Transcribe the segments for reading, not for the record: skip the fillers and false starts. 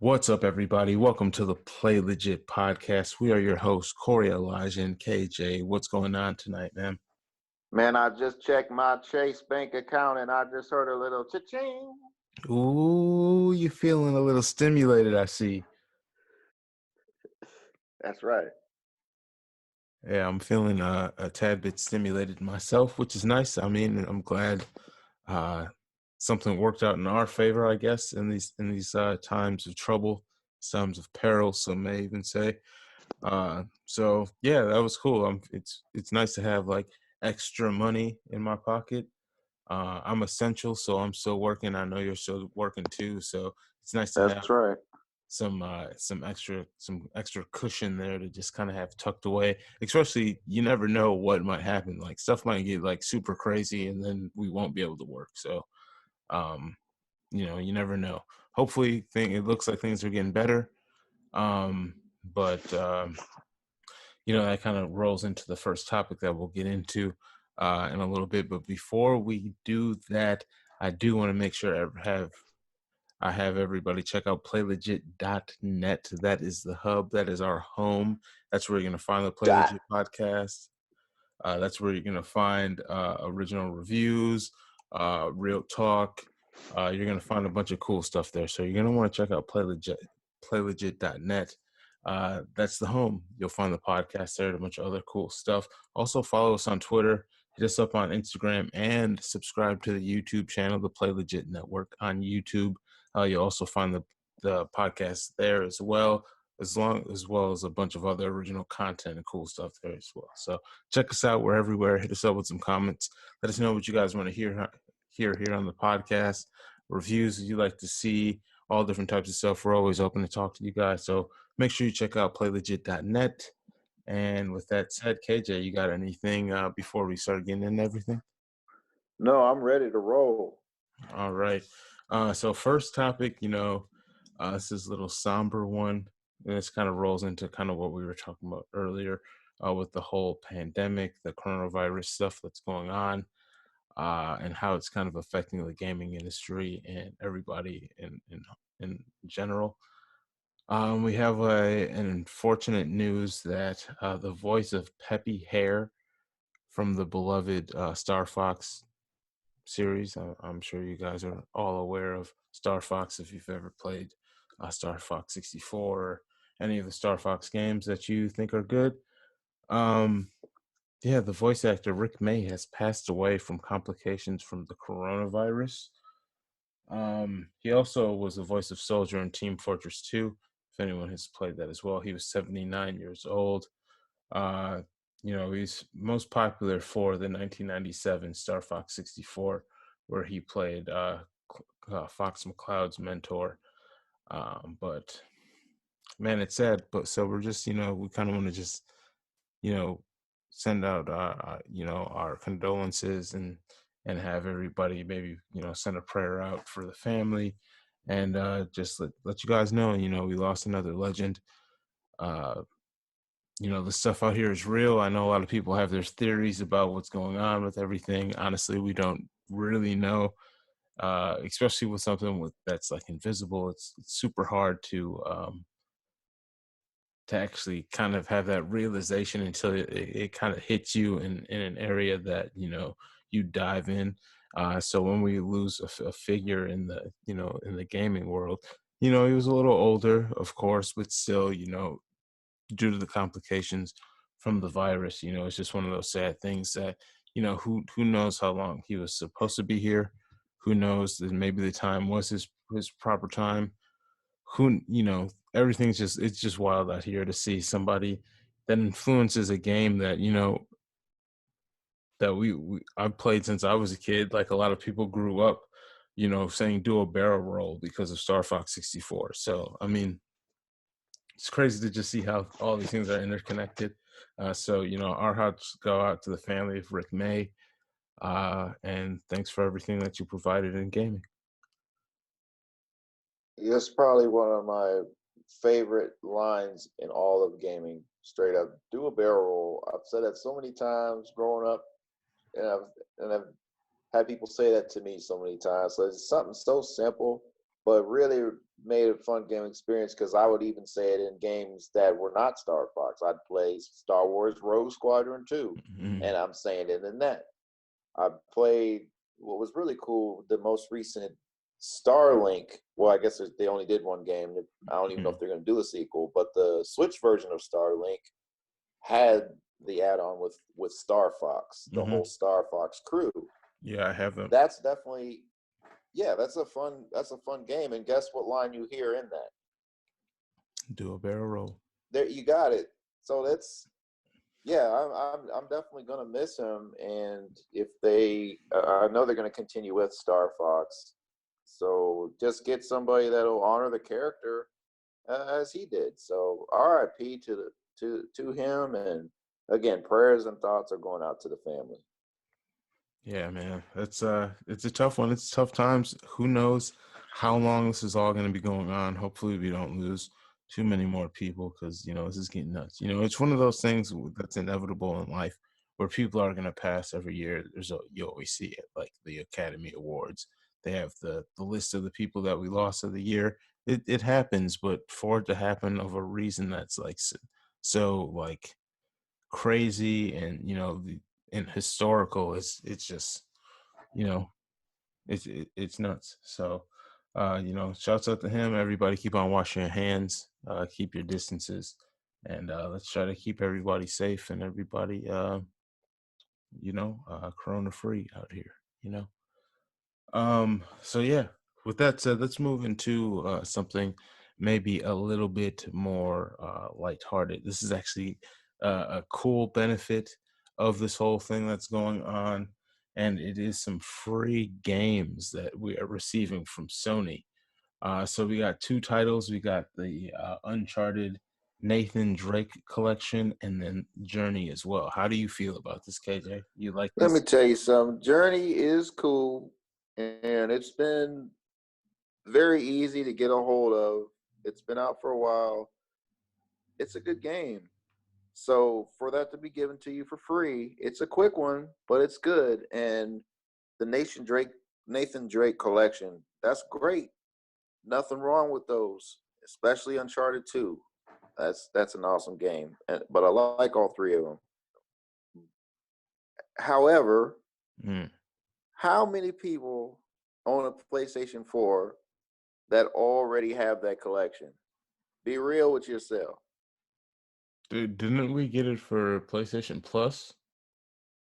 What's up, everybody? Welcome to the Play Legit podcast. We are your hosts, Koerri, Elijah, and KJ. What's going on tonight, man? Man, I just checked my Chase bank account and I just heard a little cha-ching. Ooh, you're feeling a little stimulated, I see. That's right. Yeah, I'm feeling a tad bit stimulated myself, which is nice. I mean, I'm glad something worked out in our favor, I guess, in these times of trouble, times of peril, some may even say. So yeah, that was cool. It's nice to have like extra money in my pocket. I'm essential, so I'm still working. I know you're still working too, so it's nice to have That's right. some extra cushion there to just kind of have tucked away. Especially, you never know what might happen. Like stuff might get like super crazy, and then we won't be able to work. So, you never know. Hopefully, it looks like things are getting better. But that kind of rolls into the first topic that we'll get into in a little bit. But before we do that, I do want to make sure I have everybody check out playlegit.net. That is the hub. That is our home. That's where you're going to find the Play Legit podcast. That's where you're going to find original reviews, real talk. You're going to find a bunch of cool stuff there. So you're going to want to check out playlegit.net. That's the home. You'll find the podcast there and a bunch of other cool stuff. Also follow us on Twitter, hit us up on Instagram, and subscribe to the YouTube channel, the Play Legit Network on YouTube. You'll also find the podcast there as well as a bunch of other original content and cool stuff there as well. So check us out. We're everywhere. Hit us up with some comments. Let us know what you guys want to hear here on the podcast. Reviews you like to see, all different types of stuff. We're always open to talk to you guys. So make sure you check out playlegit.net. And with that said, KJ, you got anything before we start getting into everything? No, I'm ready to roll. All right. So first topic, this is a little somber one. And this kind of rolls into kind of what we were talking about earlier with the whole pandemic, the coronavirus stuff that's going on, and how it's kind of affecting the gaming industry and everybody in general. We have an unfortunate news that the voice of Peppy Hare from the beloved Star Fox series. I'm sure you guys are all aware of Star Fox if you've ever played Star Fox 64 or any of the Star Fox games that you think are good. The voice actor Rick May has passed away from complications from the coronavirus. He also was the voice of Soldier in Team Fortress 2. If anyone has played that as well, he was 79 years old. He's most popular for the 1997 Star Fox 64, where he played Fox McCloud's mentor. But man, it's sad. But so we're just, we kind of want to just, send out, our condolences and have everybody maybe, send a prayer out for the family and just let you guys know, we lost another legend. The stuff out here is real. I know a lot of people have their theories about what's going on with everything. Honestly, we don't really know, especially with something that's like invisible. It's super hard to actually kind of have that realization until it kind of hits you in an area that, you dive in. So when we lose a figure in the, in the gaming world, he was a little older, of course, but still, due to the complications from the virus, it's just one of those sad things that, who knows how long he was supposed to be here. Who knows that maybe the time was his proper time. Everything's it's just wild out here to see somebody that influences a game that, that I've played since I was a kid. Like a lot of people grew up, saying do a barrel roll because of Star Fox 64. So, I mean, it's crazy to just see how all these things are interconnected. So, our hearts go out to the family of Rick May. And thanks for everything that you provided in gaming. It's probably one of my favorite lines in all of gaming. Straight up, do a barrel roll. I've said that so many times growing up, and I've had people say that to me so many times. So it's something so simple, but really made a fun game experience because I would even say it in games that were not Star Fox. I'd play Star Wars Rogue Squadron 2, Mm-hmm. and I'm saying it in that. I played what was really cool, the most recent Starlink. Well, I guess they only did one game. I don't even know if they're going to do a sequel, but the Switch version of Starlink had the add-on with Star Fox, the Mm-hmm. whole Star Fox crew. Yeah, I have them. That's definitely, yeah, that's a fun game. And guess what line you hear in that? Do a barrel roll. There, you got it. So that's, yeah, I'm definitely gonna miss him. And if they, I know they're gonna continue with Star Fox. So just get somebody that'll honor the character as he did. So R.I.P. to him. And again, prayers and thoughts are going out to the family. Yeah, man. It's a tough one. It's tough times. Who knows how long this is all going to be going on? Hopefully we don't lose too many more people because, this is getting nuts. It's one of those things that's inevitable in life where people are going to pass every year. You always see it, like the Academy Awards. They have the list of the people that we lost of the year. It happens, but for it to happen of a reason that's like so like crazy and and historical, it's just you know it's nuts. So shouts out to him. Everybody keep on washing your hands, keep your distances, and let's try to keep everybody safe and everybody corona free out here. So yeah, with that said, let's move into something maybe a little bit more lighthearted. This is actually a cool benefit of this whole thing that's going on, and it is some free games that we are receiving from Sony. So we got two titles. We got the Uncharted Nathan Drake collection, and then Journey as well. How do you feel about this, KJ? You like Let me this? tell you something. Journey is cool, and it's been very easy to get a hold of. It's been out for a while. It's a good game. So for that to be given to you for free, it's a quick one, but it's good. And the Nathan Drake collection, that's great. Nothing wrong with those, especially Uncharted 2. That's an awesome game. But I like all three of them. However, Mm. how many people own a PlayStation 4 that already have that collection? Be real with yourself. Dude, didn't we get it for PlayStation Plus?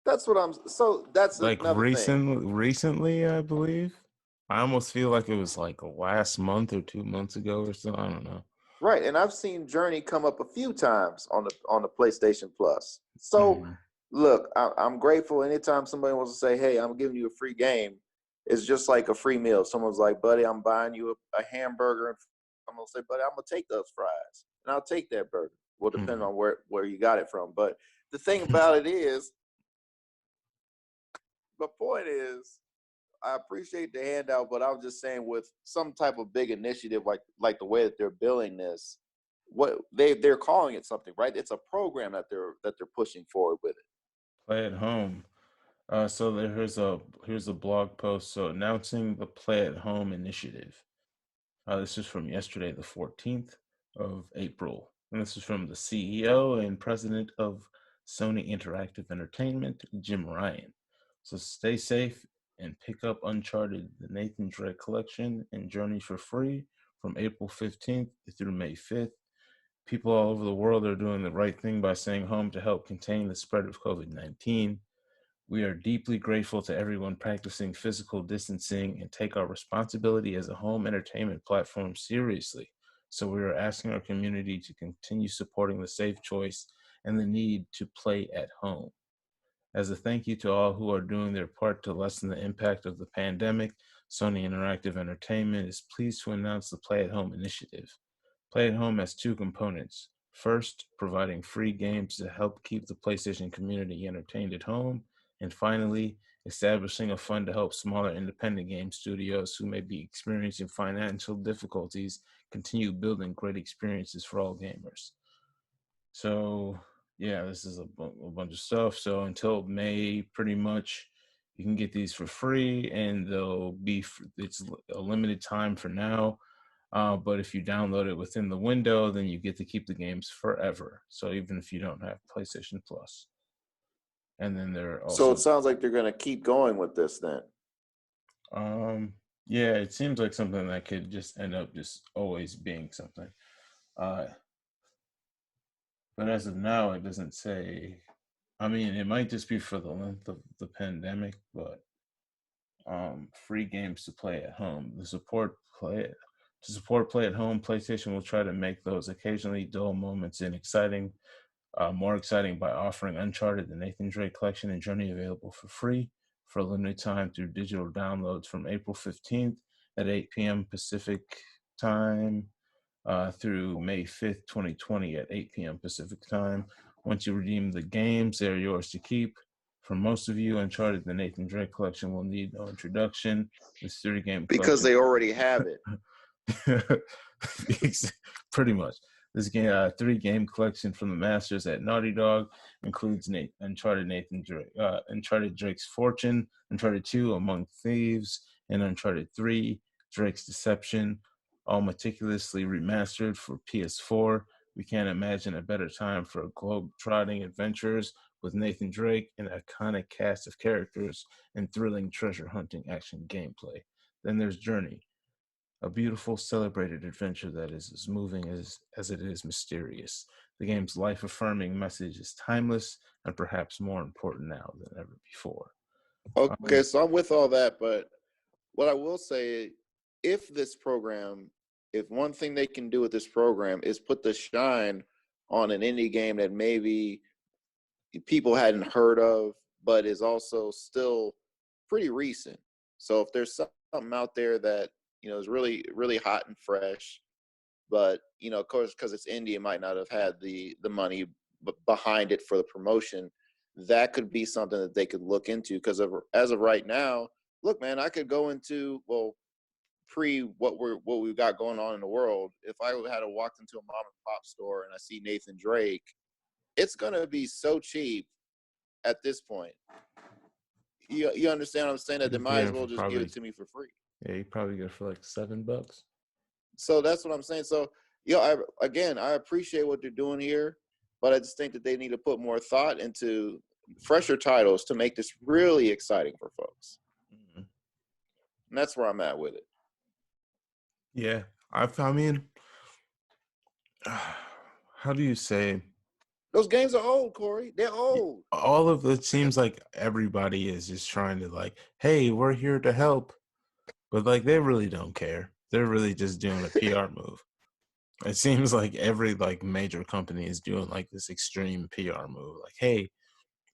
That's what I'm. So that's Like another thing, recently, I believe. I almost feel like it was like last month or 2 months ago or so. I don't know. right? And I've seen Journey come up a few times on the PlayStation Plus. So Mm. look, I'm grateful. Anytime somebody wants to say, "Hey, I'm giving you a free game," it's just like a free meal. Someone's like, "Buddy, I'm buying you a hamburger," and I'm gonna say, "Buddy, I'm gonna take those fries and I'll take that burger." Well, depending Mm. on where you got it from. But the thing about it is, the point is, I appreciate the handout, but I was just saying with some type of big initiative like the way that they're billing this, what they're calling it something, right? It's a program that they're pushing forward with it. Play at home. So here's a blog post. So announcing the Play at Home initiative. This is from yesterday, the 14th of April. And this is from the CEO and president of Sony Interactive Entertainment, Jim Ryan. So stay safe and pick up Uncharted, the Nathan Drake collection, and Journey for free from April 15th through May 5th. People all over the world are doing the right thing by staying home to help contain the spread of COVID-19. We are deeply grateful to everyone practicing physical distancing and take our responsibility as a home entertainment platform seriously. So we are asking our community to continue supporting the safe choice and the need to play at home. As a thank you to all who are doing their part to lessen the impact of the pandemic, Sony Interactive Entertainment is pleased to announce the Play at Home initiative. Play at Home has two components. First, providing free games to help keep the PlayStation community entertained at home. And finally, establishing a fund to help smaller independent game studios who may be experiencing financial difficulties continue building great experiences for all gamers. So, yeah, this is a bunch of stuff. So, until May, pretty much, you can get these for free, and it's a limited time for now. But if you download it within the window, then you get to keep the games forever. So even if you don't have PlayStation Plus, and then there are So it also, sounds like they're going to keep going with this then. um, yeah, it seems like something that could just end up just always being something. Uh, but as of now, it doesn't say. I mean, it might just be for the length of the pandemic, but free games to play at home. To support play at home, PlayStation will try to make those occasionally dull moments more exciting by offering Uncharted: The Nathan Drake Collection and Journey available for free for a limited time through digital downloads from April 15th at 8 p.m. Pacific time through May 5th, 2020 at 8 p.m. Pacific time. Once you redeem the games, they're yours to keep. For most of you, Uncharted: The Nathan Drake Collection will need no introduction. This 3-game Because collection. they already have it. Pretty much. This 3-game collection from the masters at Naughty Dog includes Uncharted Drake's Fortune, Uncharted 2 Among Thieves, and Uncharted 3 Drake's Deception, all meticulously remastered for PS4. We can't imagine a better time for globe-trotting adventures with Nathan Drake, an iconic cast of characters, and thrilling treasure hunting action gameplay. Then there's Journey, a beautiful, celebrated adventure that is as moving as it is mysterious. The game's life-affirming message is timeless and perhaps more important now than ever before. Okay, so I'm with all that, but what I will say, if this program, if one thing they can do with this program is put the shine on an indie game that maybe people hadn't heard of, but is also still pretty recent. So if there's something out there that is really really hot and fresh, but of course because it's indie, it might not have had the money behind it for the promotion. That could be something that they could look into because as of right now, look, man, I could go into pre what we've got going on in the world. If I had walked into a mom and pop store and I see Nathan Drake, it's gonna be so cheap at this point. You understand what I'm saying? That they You might get as it well for just give probably, it to me for free. yeah, you probably get it for like $7. So that's what I'm saying. So I appreciate what they're doing here, but I just think that they need to put more thought into fresher titles to make this really exciting for folks. Mm-hmm. And that's where I'm at with it. Yeah, I mean, how do you say? Those games are old, Koerri. They're old. All of it seems like everybody is just trying to like, hey, we're here to help, but like they really don't care. They're really just doing a PR move. It seems like every like major company is doing like this extreme PR move. Like, hey,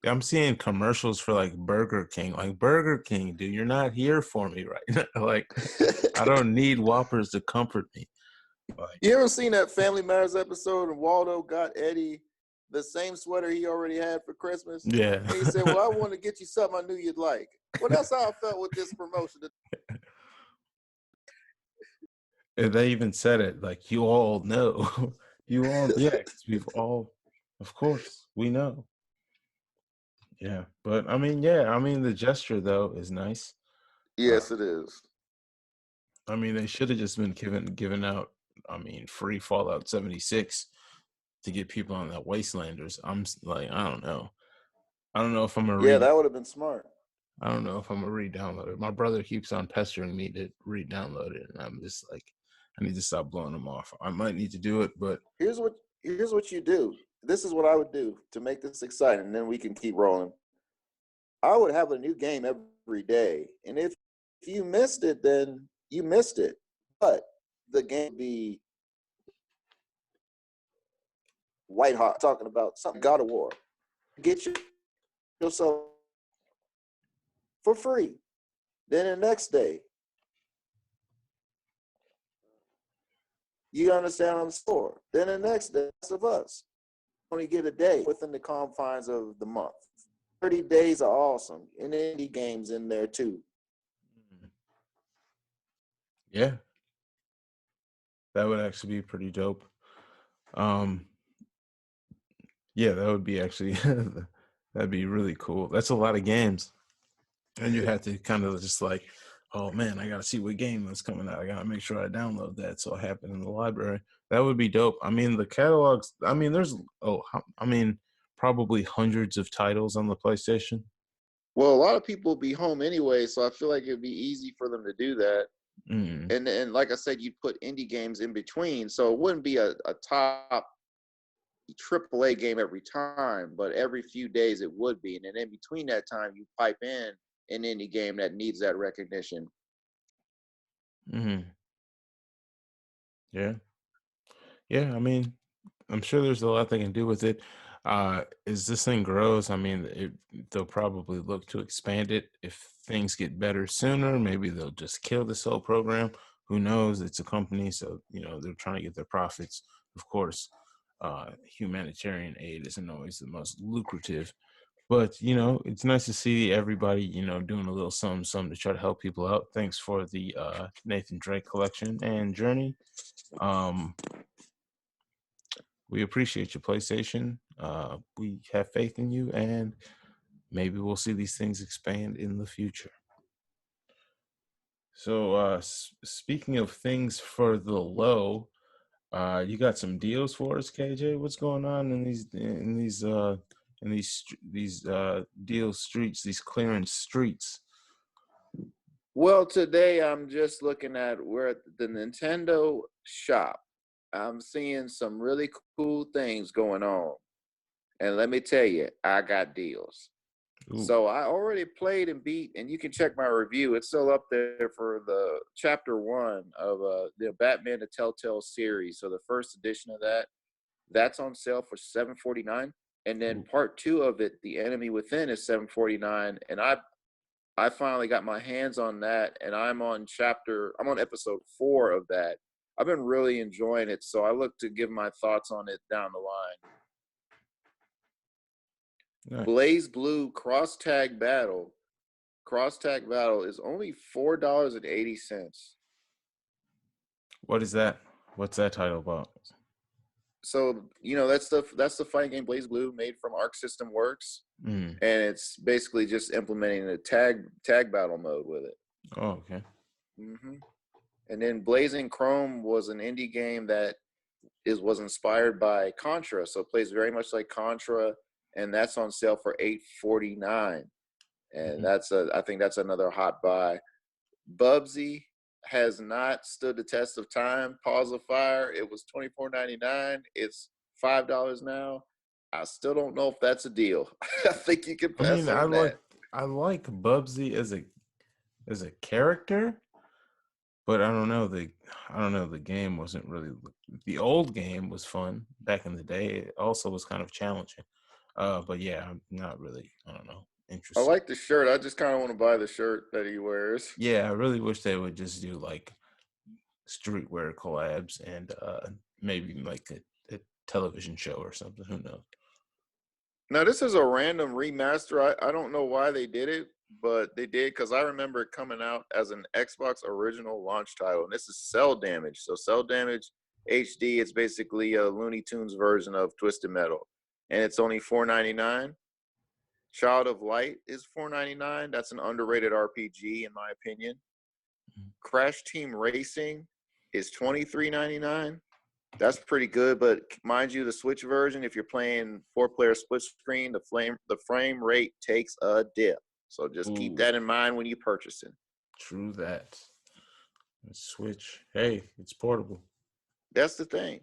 I'm seeing commercials for like Burger King. Like Burger King, dude, you're not here for me right now. Like, I don't need Whoppers to comfort me. Like, You ever seen that Family Matters episode and Waldo got Eddie the same sweater he already had for Christmas? yeah. And he said, well, I want to get you something I knew you'd like. Well, that's how I felt with this promotion. And they even said it like, you all know. You all, yeah, 'cause we've all, of course, we know. Yeah. But I mean, yeah, I mean, the gesture though is nice. Uh, Yes, it is. I mean, they should have just been giving out, I mean, free Fallout 76 to get people on that Wastelanders. Like, I don't know. I don't know if I'm gonna Yeah, read. that would have been smart. I don't know if I'm gonna re-download it. My brother keeps on pestering me to re-download it, and I'm just like, I need to stop blowing him off. I might need to do it, but Here's what you do. This is what I would do to make this exciting, and then we can keep rolling. I would have a new game every day, and if you missed it, then you missed it. But the game would be white hot, talking about something God of War. Get yourself for free. Then the next day, you understand on the store. Then the next day, Last of Us. Only get a day within the confines of the month. 30 days are awesome. And indie games in there too. yeah, that would actually be pretty dope. Um, yeah, that would be actually that'd be really cool. That's a lot of games, and you have to kind of just like Oh man, I gotta see what game that's coming out. I gotta make sure I download that so I have it in the library. That would be dope. I mean, the catalogs. I mean, there's I mean, probably hundreds of titles on the PlayStation. Well, a lot of people will be home anyway, so I feel like it'd be easy for them to do that. Mm, And like I said, you put indie games in between, so it wouldn't be a top AAA game every time, but every few days it would be. And then in between that time, you pipe in an indie game that needs that recognition. mm, yeah, yeah. I mean, I'm sure there's a lot they can do with it. As this thing grows, I mean, they'll probably look to expand it if things get better sooner. Maybe they'll just kill this whole program. Who knows? It's a company, so they're trying to get their profits. Of course, humanitarian aid isn't always the most lucrative, but it's nice to see everybody doing a little something, something to try to help people out. Thanks for the Nathan Drake collection and Journey. Um, we appreciate you, PlayStation. We have faith in you, and maybe we'll see these things expand in the future. So, speaking of things for the low, you got some deals for us, KJ? What's going on in these deal streets, these clearance streets? Well, today I'm just looking at we're at the Nintendo shop. I'm seeing some really cool things going on. And let me tell you, I got deals. Ooh, So I already played and beat, and you can check my review. It's still up there for the chapter 1 of the Batman the Telltale series. So the first edition of that's on sale for $7.49. And then ooh. part 2 of it, The Enemy Within, is $7.49. And I finally got my hands on that, and I'm on episode 4 of that. I've been really enjoying it, so I look to give my thoughts on it down the line. Nice. Blaze Blue Cross Tag Battle. Cross Tag Battle is only $4.80. What is that? What's that title about? So that's the fighting game Blaze Blue made from Arc System Works, Mm. and it's basically just implementing a tag battle mode with it. Oh, okay. hmm And then Blazing Chrome was an indie game that was inspired by Contra, so it plays very much like Contra, and that's on sale for $8.49. And Mhm. I think that's another hot buy. Bubsy has not stood the test of time. Pause of Fire. It was $24.99. It's $5 now. I still don't know if that's a deal. I think you can I pass mean, I on like that. I like Bubsy as a character, but I don't know the game wasn't really the old game was fun back in the day. It also was kind of challenging. But yeah, I'm not really, I don't know, I interested. like the shirt. I just kind of want to buy the shirt that he wears. Yeah, I really wish they would just do like streetwear collabs and maybe like a television show or something. Who knows? Now, this is a random remaster. I don't know why they did it, but they did because I remember it coming out as an Xbox original launch title. And this is Cell Damage. So, Cell Damage HD, it's basically a Looney Tunes version of Twisted Metal. And it's only $4.99. Child of Light is $4.99. That's an underrated RPG, in my opinion. Crash Team Racing is $23.99. That's pretty good, but mind you, the Switch version, if you're playing 4-player split screen, the frame rate takes a dip. So just keep Ooh, that in mind when you purchase it. true that. Switch. Hey, it's portable. That's the thing.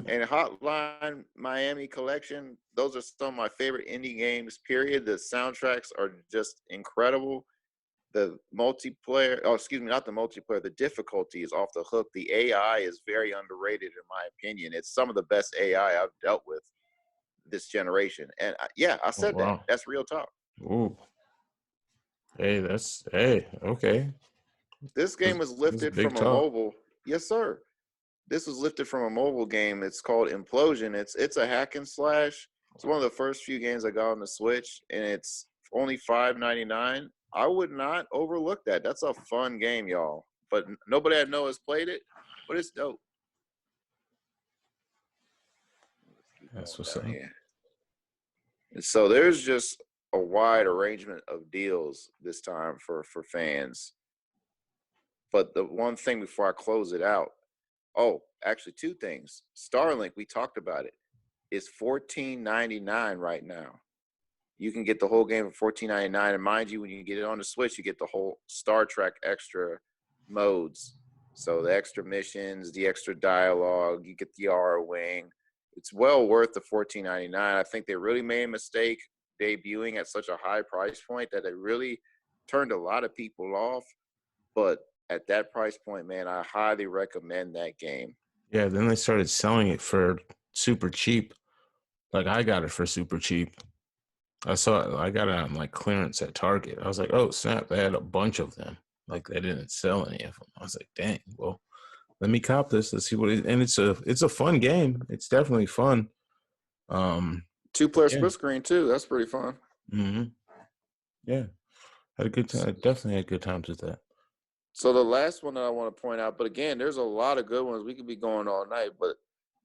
And Hotline Miami Collection, those are some of my favorite indie games, period. The soundtracks are just incredible. The multiplayer, oh, excuse me, not the multiplayer, the difficulty is off the hook. The AI is very underrated, in my opinion. It's some of the best AI I've dealt with this generation. And yeah, I Oh said that. wow. That's real talk. Ooh. Hey, okay. This game was This is lifted big from a talk. mobile. Yes, sir. This was lifted from a mobile game. It's called Implosion. It's a hack and slash. It's one of the first few games I got on the Switch, and it's only $5.99. I would not overlook that. That's a fun game, y'all. But nobody I know has played it. But it's dope. Let's keep That's going what's down up. here. And so there's just a wide arrangement of deals this time for fans. But the one thing before I close it out, oh, actually two things. Starlink, we talked about it, is $14.99 right now. You can get the whole game for $14.99, and mind you, when you get it on the Switch, you get the whole Star Trek extra modes. So the extra missions, the extra dialogue, you get the R wing. It's well worth the $14.99. I think they really made a mistake debuting at such a high price point that it really turned a lot of people off. But at that price point, man, I highly recommend that game. Yeah, then they started selling it for super cheap. Like I got it for super cheap. I got it on like clearance at Target. I was like, oh snap, they had a bunch of them. Like they didn't sell any of them. I was like, dang, well, let me cop this. Let's see what it is. And it's a fun game. It's definitely fun. Two-player Yeah. split screen too. That's pretty fun. Mm-hmm. Yeah. Had a good time. Definitely had good times with that. So the last one that I want to point out, but again, there's a lot of good ones. We could be going all night, but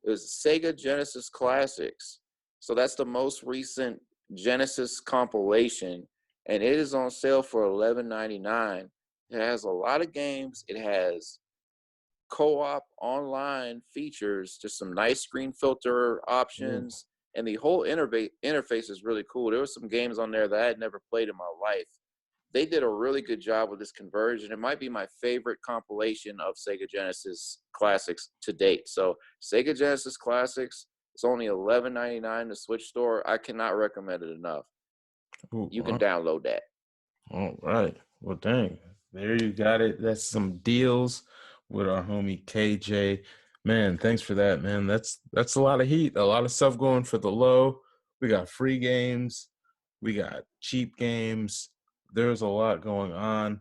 is Sega Genesis Classics. So that's the most recent Genesis compilation, and it is on sale for $11.99. It has a lot of games. It has co-op online features, just some nice screen filter Ooh. options, and the whole interface is really cool. There were some games on there that I had never played in my life. They did a really good job with this conversion. It might be my favorite compilation of Sega Genesis classics to date. So Sega Genesis Classics, it's only $11.99 in the Switch store. I cannot recommend it enough. Ooh, You can download that. all right. Well, dang. There you got it. That's some deals with our homie KJ. Man, thanks for that, man. That's a lot of heat. A lot of stuff going for the low. We got free games. We got cheap games. There's a lot going on.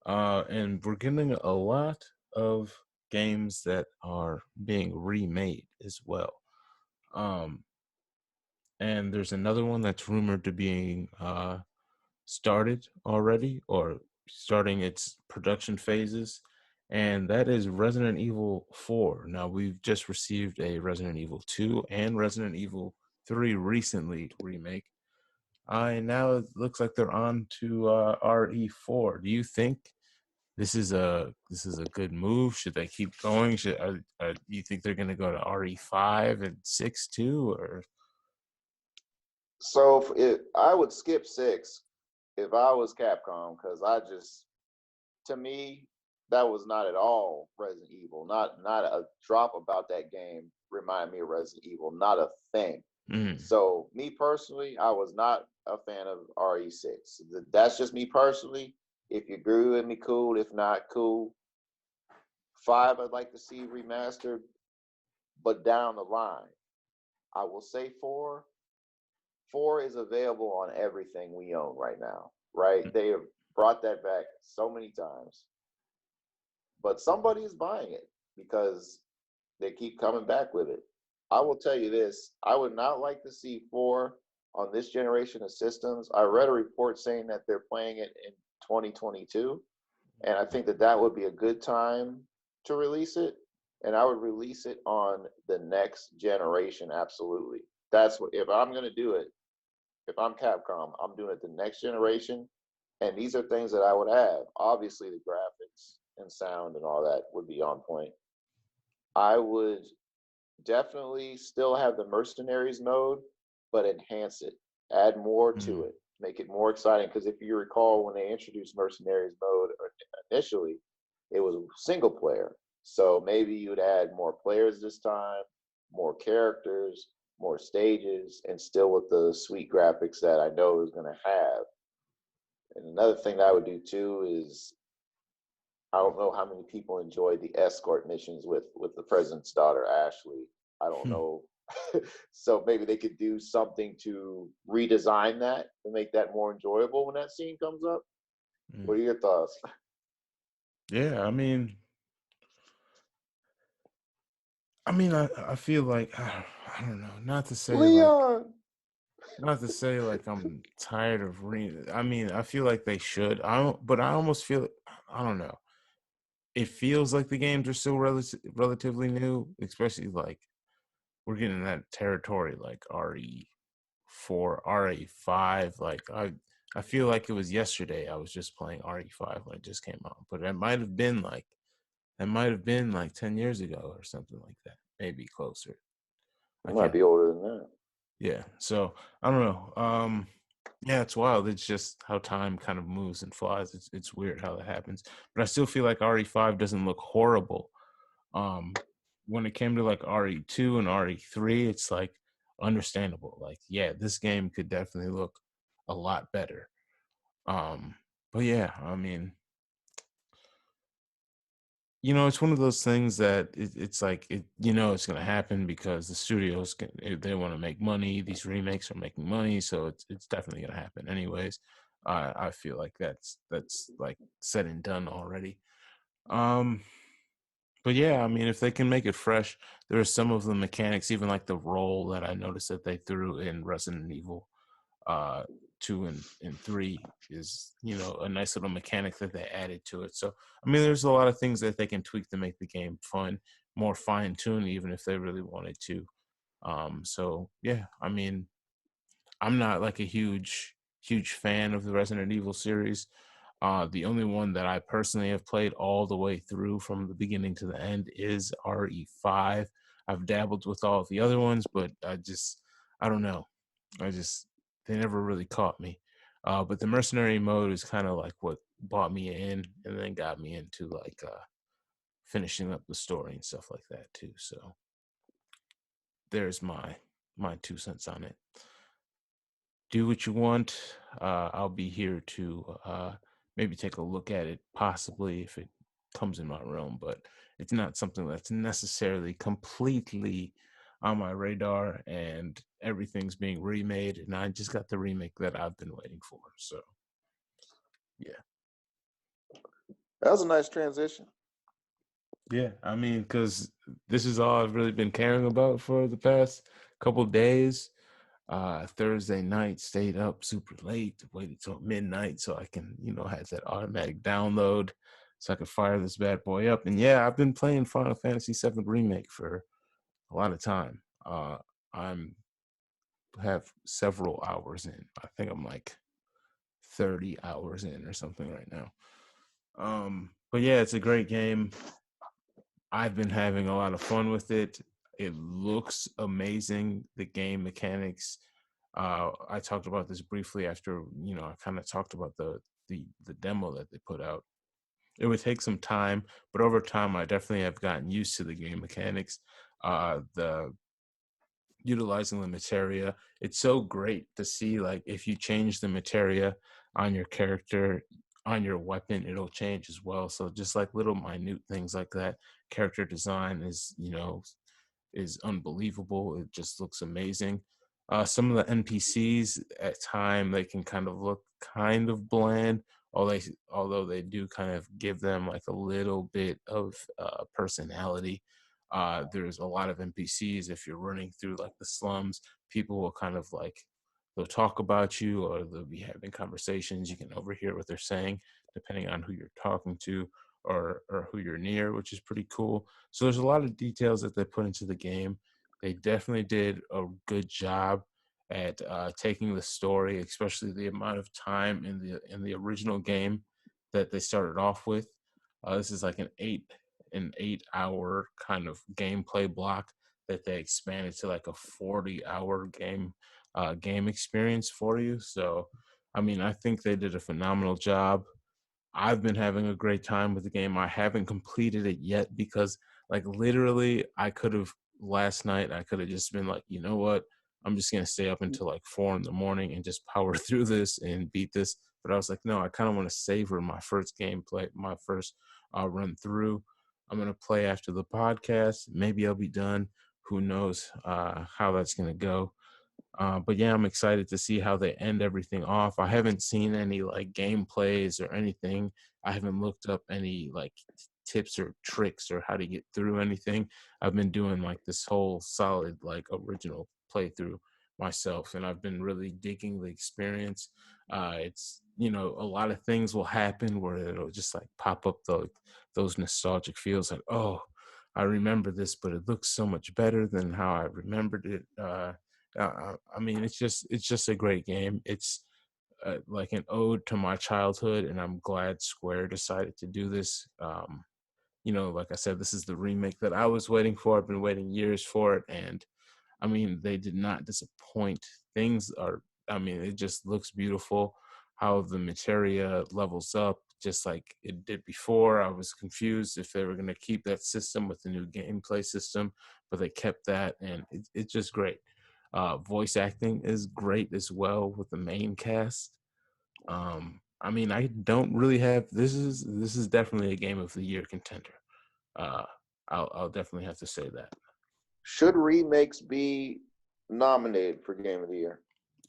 And we're getting a lot of games that are being remade as well. Um, and there's another one that's rumored to being started already or starting its production phases, and that is Resident Evil 4. Now, we've just received a Resident Evil 2 and Resident Evil 3 recently remake. And now it looks like they're on to RE4. Do you think this is a good move? Should they keep going? Do you think they're going to go to RE5 and 6 too, or? So I would skip 6 if I was Capcom, because to me, that was not at all Resident Evil. Not a drop about that game remind me of Resident Evil. Not a thing. Mm, So me personally, I was not a fan of RE6. That's just me personally. If you agree with me, cool. If not, cool. 5, I'd like to see remastered, but down the line, I will say 4. 4 is available on everything we own right now. Right? They have brought that back so many times, but somebody is buying it because they keep coming back with it. I will tell you this, I would not like to see 4 on this generation of systems. I read a report saying that they're playing it in 2022, and I think that that would be a good time to release it. And I would release it on the next generation, absolutely. That's what, if I'm going to do it, if I'm Capcom, I'm doing it the next generation. And these are things that I would have. Obviously, the graphics and sound and all that would be on point. I would definitely still have the mercenaries mode, but enhance it, add more to mm, it, make it more exciting. Because if you recall, when they introduced mercenaries mode initially, it was single player. So maybe you would add more players this time, more characters, more stages, and still with the sweet graphics that I know is going to have. And another thing that I would do too is, I don't know how many people enjoyed the escort missions with the president's daughter Ashley. I don't mm, know. So maybe they could do something to redesign that to make that more enjoyable when that scene comes up. mm. What are your thoughts? Yeah, I feel like I don't know, Leon. not to say like I'm tired of reading. I feel like they should. I don't, but I almost feel I don't know. It feels like the games are still relatively new, especially like we're getting in that territory like RE4, RE5. Like I feel like it was yesterday I was just playing RE5 when it just came out, but that might have been like 10 years ago or something like that, maybe closer. It I might can't. be older than that. Yeah. So I don't know. Yeah, it's wild. It's just how time kind of moves and flies. It's weird how that happens. But I still feel like RE5 doesn't look horrible. Um, when it came to like RE2 and RE3, it's like understandable. Like, yeah, this game could definitely look a lot better. Um, but yeah, I mean, it's one of those things that it's like it's going to happen because the studios they want to make money. These remakes are making money, so it's definitely going to happen anyways. I feel like that's like said and done already. Um, but yeah, I mean, if they can make it fresh, there are some of the mechanics, even like the roll that I noticed that they threw in Resident Evil uh 2 and 3 is a nice little mechanic that they added to it. So I mean, there's a lot of things that they can tweak to make the game fun, more fine-tuned, even if they really wanted to. So yeah, I mean, I'm not like a huge fan of the Resident Evil series. The only one that I personally have played all the way through from the beginning to the end is RE5. I've dabbled with all the other ones, but I don't know. I just they never really caught me. But the mercenary mode is kind of like what brought me in and then got me into like finishing up the story and stuff like that too. So there's my 2 cents on it. Do what you want. I'll be here to maybe take a look at it, possibly if it comes in my realm, but it's not something that's necessarily completely on my radar. And everything's being remade, and I just got the remake that I've been waiting for. So yeah, That was a nice transition. yeah. I mean, because this is all I've really been caring about for the past couple days. Thursday night, stayed up super late, waited till midnight so I can, have that automatic download so I could fire this bad boy up. And yeah, I've been playing Final Fantasy VII Remake for a lot of time. I'm have several hours in. I think I'm like 30 hours in or something right now. But yeah, it's a great game. I've been having a lot of fun with it. It looks amazing. The game mechanics. I talked about this briefly after I kind of talked about the demo that they put out. It would take some time, but over time, I definitely have gotten used to the game mechanics. The utilizing the materia. It's so great to see like if you change the materia on your character, on your weapon, it'll change as well. So just like little minute things like that. Character design is unbelievable. It just looks amazing. Some of the NPCs at time they can kind of look kind of bland, although they do kind of give them like a little bit of personality. There's a lot of NPCs. If you're running through like the slums, people will kind of like they'll talk about you or they'll be having conversations. You can overhear what they're saying depending on who you're talking to or who you're near, which is pretty cool. So there's a lot of details that they put into the game. They definitely did a good job at taking the story, especially the amount of time in the original game that they started off with. This is like an 8 hour kind of gameplay block that they expanded to like a 40-hour game experience for you. So, I mean, I think they did a phenomenal job. I've been having a great time with the game. I haven't completed it yet because, like, literally, I could have last night. I could have just been like, you know what? I'm just gonna stay up until like 4 in the morning and just power through this and beat this. But I was like, no, I kind of want to savor my first gameplay, my first run through. I'm gonna play after the podcast. Maybe I'll be done. Who knows how that's gonna go? But yeah, I'm excited to see how they end everything off. I haven't seen any like gameplays or anything. I haven't looked up any like tips or tricks or how to get through anything. I've been doing like this whole solid like original playthrough myself, and I've been really digging the experience. It's a lot of things will happen where it'll just like pop up those nostalgic feels like, oh, I remember this, but it looks so much better than how I remembered it. I mean, it's just a great game. like an ode to my childhood, and I'm glad Square decided to do this. Like I said, this is the remake that I was waiting for. I've been waiting years for it, and I mean, they did not disappoint. Things are, I mean, it just looks beautiful. How the materia levels up, just like it did before. I was confused if they were going to keep that system with the new gameplay system, but they kept that, and it's just great. Voice acting is great as well with the main cast. I mean, I don't really have this is definitely a game of the year contender. Uh, I'll definitely have to say that. Should remakes be nominated for Game of the Year?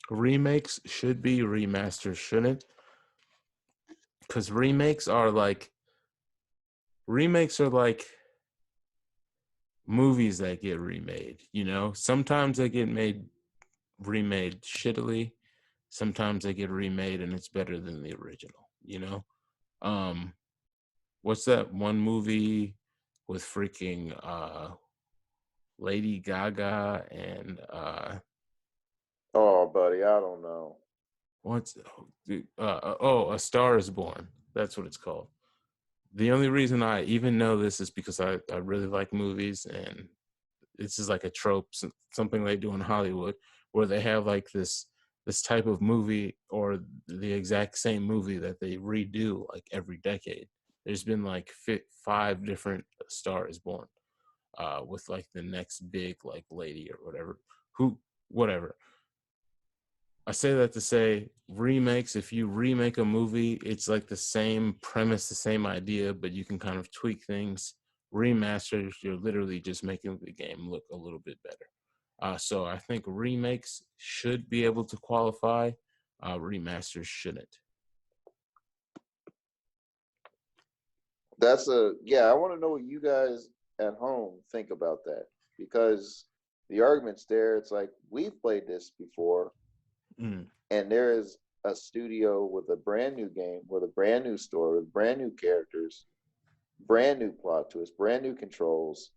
Remakes should be, remasters shouldn't, because remakes are like movies that get remade. Sometimes they get remade shittily. Sometimes they get remade and it's better than the original. Um, what's that one movie with freaking Lady Gaga and Oh, buddy, I don't know. what's A Star Is Born. That's what it's called. The only reason I even know this is because I really like movies, and this is like a trope, something they do in Hollywood, where they have like this type of movie or the exact same movie that they redo like every decade. There's been like five different Star Is Born, with like the next big like lady or whatever. I say that to say remakes, if you remake a movie, it's like the same premise, the same idea, but you can kind of tweak things. Remasters, you're literally just making the game look a little bit better. So I think remakes should be able to qualify. Remasters shouldn't. I want to know what you guys at home think about that, because the argument's there. It's like, we've played this before, Mm. and there is a studio with a brand new game, with a brand new story, with brand new characters, brand new plot twist, brand new controls.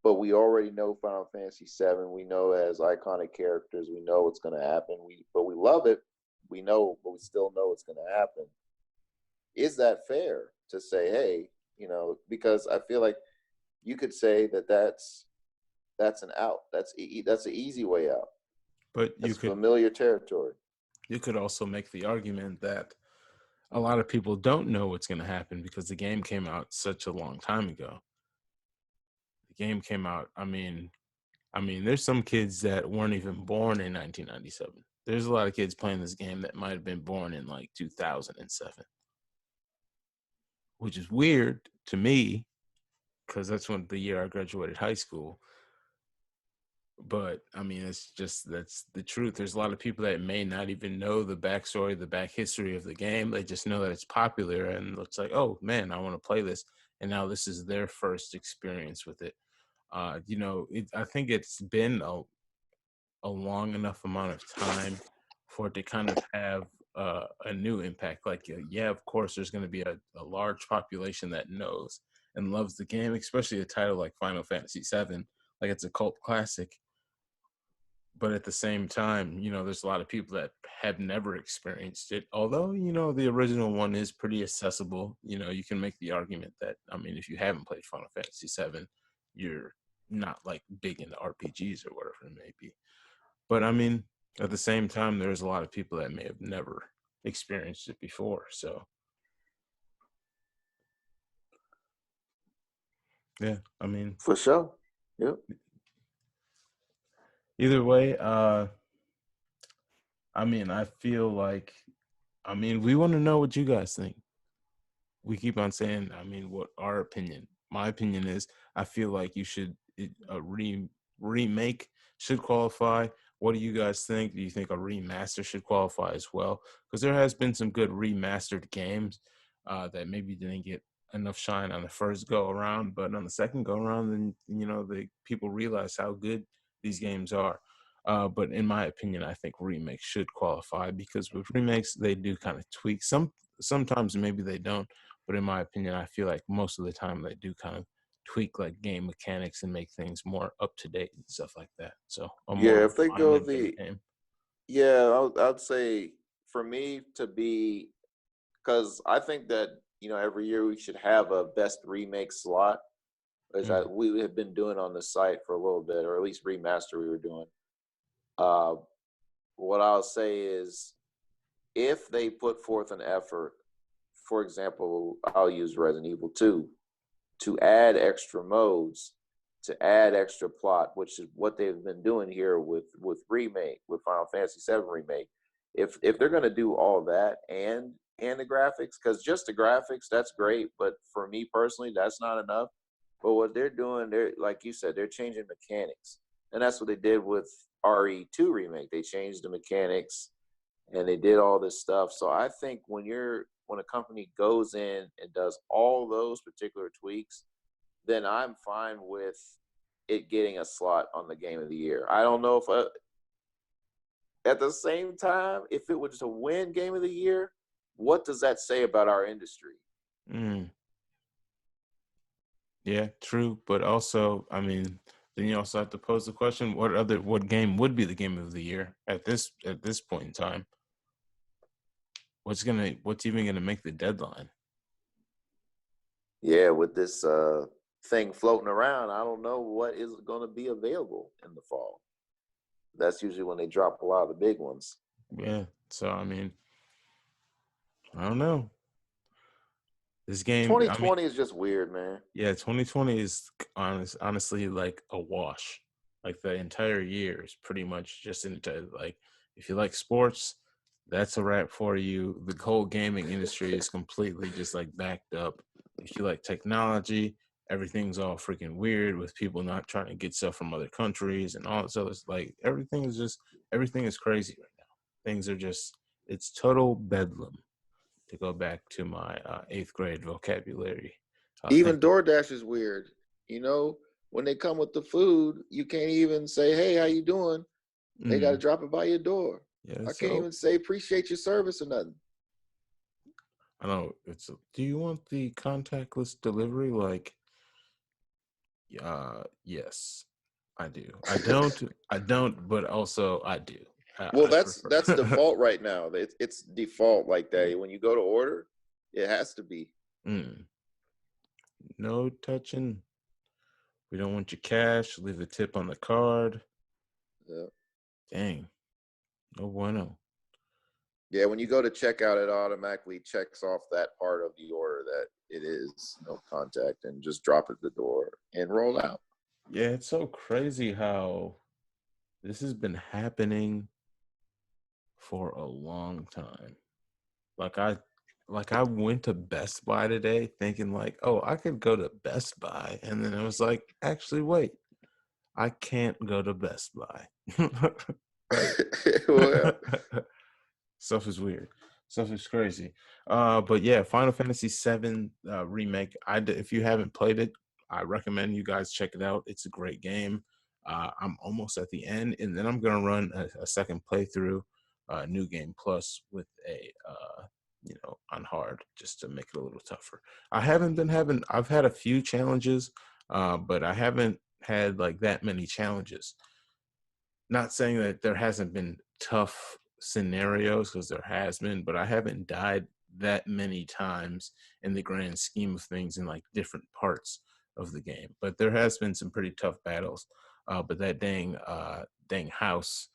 But we already know Final Fantasy VII. We know it has iconic characters. We know what's going to happen. We love it. We know, but we still know it's going to happen. Is that fair to say, hey, because I feel like you could say that that's an out. That's an easy way out. But That's familiar territory. you could also make the argument that a lot of people don't know what's going to happen because the game came out such a long time ago. The game came out, I mean, there's some kids that weren't even born in 1997. There's a lot of kids playing this game that might have been born in like 2007, which is weird to me because that's when the year I graduated high school. But I mean, that's the truth. There's a lot of people that may not even know the backstory, the back history of the game. They just know that it's popular and it's like, oh man, I want to play this. And now this is their first experience with it. I think it's been a long enough amount of time for it to kind of have a new impact. Like, yeah, of course, there's going to be a large population that knows and loves the game, especially a title like Final Fantasy VII. Like, it's a cult classic. But at the same time, there's a lot of people that have never experienced it. Although, the original one is pretty accessible. You can make the argument that, I mean, if you haven't played Final Fantasy VII, you're not like big into RPGs or whatever it may be. But I mean, at the same time, there's a lot of people that may have never experienced it before. So yeah, I mean, For sure. Yep. either way, I mean, I feel like, I mean, we want to know what you guys think. We keep on saying, I mean, what our opinion. My opinion is, I feel like a remake should qualify. What do you guys think? Do you think a remaster should qualify as well? Because there has been some good remastered games that maybe didn't get enough shine on the first go around, but on the second go around, then the people realize how good these games are. But in my opinion, I think remakes should qualify because with remakes they do kind of tweak. Sometimes maybe they don't, but in my opinion, I feel like most of the time they do kind of tweak like game mechanics and make things more up to date and stuff like that. So a more Yeah, if they go refinement of the the game. yeah, I'd say for me to be, because I think that every year we should have a best remake slot, as Mm, we have been doing on the site for a little bit, or at least remaster we were doing. Uh, what I'll say is, if they put forth an effort, for example, I'll use Resident Evil 2, to add extra modes, to add extra plot, which is what they've been doing here with remake, with Final Fantasy VII remake. If they're going to do all that and the graphics, because just the graphics, that's great, but for me personally, that's not enough. But what they're doing, they're, like you said, they're changing mechanics, and that's what they did with RE2 remake. They changed the mechanics and they did all this stuff. So I think when a company goes in and does all those particular tweaks, then I'm fine with it getting a slot on the game of the year. I don't know if at the same time, if it was to win game of the year, what does that say about our industry? mm. Yeah, true. But also, I mean, then you also have to pose the question: what game would be the game of the year at this point in time? What's even gonna make the deadline? Yeah, with this thing floating around, I don't know what is going to be available in the fall. That's usually when they drop a lot of the big ones. Yeah. So I mean, I don't know. This game, I mean, 2020 is just weird, man. yeah, 2020 is honestly like a wash. Like the entire year is pretty much just into like if you like sports, that's a wrap for you. The whole gaming industry is completely just like backed up. If you like technology, everything's all freaking weird with people not trying to get stuff from other countries and all this other like everything is crazy right now. Things are just it's total bedlam to go back to my eighth grade vocabulary. Even Thank you. DoorDash is weird. When they come with the food, you can't even say, "Hey, how you doing?" They got to Mm, drop it by your door. yeah, I can't so even say appreciate your service or nothing. I don't know. Do you want the contactless delivery? Like, yes, I do. I don't, but also I do. Well, I that's prefer. default right now. It's default like that. When you go to order, it has to be. Mm, no touching. We don't want your cash. Leave a tip on the card. Yeah. Dang, no bueno. Yeah, when you go to checkout, it automatically checks off that part of the order that it is no contact, and just drop it at the door and roll out. Yeah, it's so crazy how this has been happening for a long time. Like I went to Best Buy today thinking like, "Oh, I could go to Best Buy." And then I was like, "Actually, wait. I can't go to Best Buy." Like Well, stuff is weird. Stuff is crazy. But yeah, Final Fantasy VII remake. If you haven't played it, I recommend you guys check it out. It's a great game. I'm almost at the end, and then I'm gonna run a second playthrough, new game plus with a on hard just to make it a little tougher. I haven't been having. I've had a few challenges, but I haven't had like that many challenges. Not saying that there hasn't been tough scenarios because there has been, but I haven't died that many times in the grand scheme of things in like different parts of the game. But there has been some pretty tough battles. But that dang house,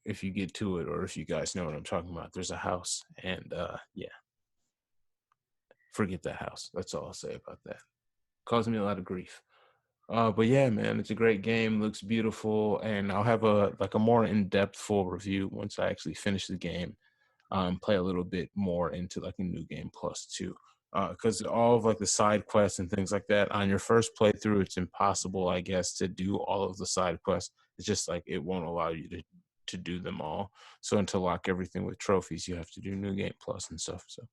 if you get to it or if you guys know what I'm talking about, there's a house and yeah, forget that house. That's all I'll say about that. Caused me a lot of grief. But yeah, man, it's a great game. Looks beautiful, and I'll have a more in-depth full review once I actually finish the game. Play a little bit more into like a new game plus too, because all of like the side quests and things like that on your first playthrough, it's impossible, I guess, to do all of the side quests. It's just like it won't allow you to do them all. So to lock everything with trophies, you have to do new game plus and stuff. So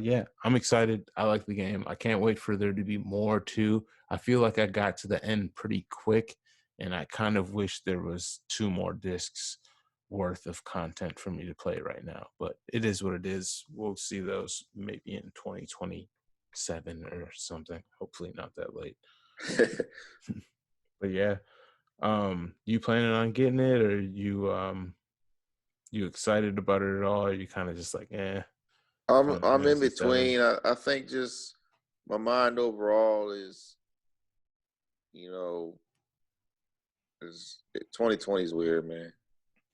yeah, I'm excited. I like the game. I can't wait for there to be more too. I feel like I got to the end pretty quick, and I kind of wish there was 2 more discs worth of content for me to play right now. But it is what it is. We'll see those maybe in 2027 or something. Hopefully not that late. But yeah, you planning on getting it, or you You excited about it at all, or you kind of just like, I'm Final I'm in Fantasy Seven, between. I think just my mind overall is, you know, 2020 is weird, man.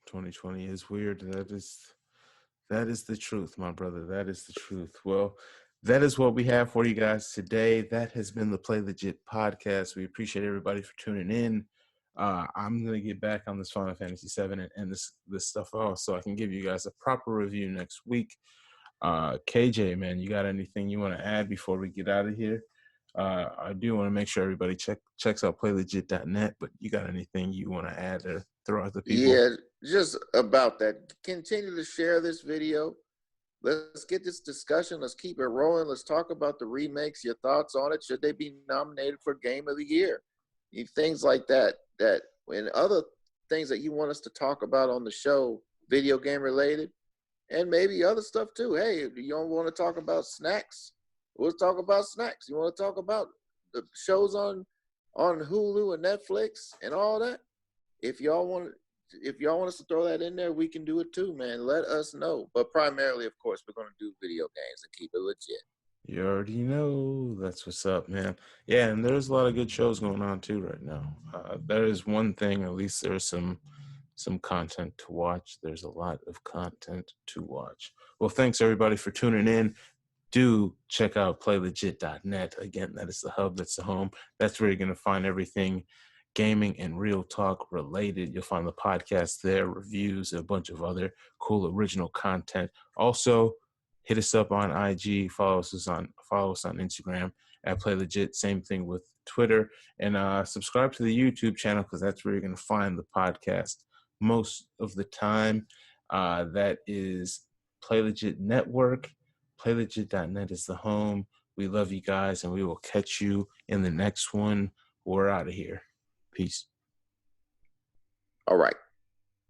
2020 is weird. That is the truth, my brother. That is the truth. Well, that is what we have for you guys today. That has been the Play Legit podcast. We appreciate everybody for tuning in. I'm gonna get back on this Final Fantasy VII and this stuff off, so I can give you guys a proper review next week. KJ, man, you got anything you want to add before we get out of here? I do want to make sure everybody checks out playlegit.net, but you got anything you want to add or throw out the people? Yeah, just about that. Continue to share this video. Let's get this discussion. Let's keep it rolling. Let's talk about the remakes. Your thoughts on it? Should they be nominated for Game of the Year? Things like that. And other things that you want us to talk about on the show, video game related, and maybe other stuff too. Hey, if you don't want to talk about snacks, we'll talk about snacks. You want to talk about the shows on Hulu and Netflix and all that? If y'all want if y'all want us to throw that in there, we can do it too, man. Let us know. But primarily, of course, we're going to do video games and keep it legit. You already know. That's what's up, man. Yeah, and there's a lot of good shows going on too right now. There is one thing, at least there's some content to watch. There's a lot of content to watch. Well, thanks everybody for tuning in. Do check out playlegit.net. Again, that is the hub, that's the home. That's where you're going to find everything gaming and real talk related. You'll find the podcast there, reviews, a bunch of other cool original content. Also, hit us up on IG, follow us on Instagram at PlayLegit. Same thing with Twitter, and subscribe to the YouTube channel because that's where you're going to find the podcast most of the time. That is PlayLegit Network. PlayLegit.net is the home. We love you guys, and we will catch you in the next one. We're out of here. Peace. All right.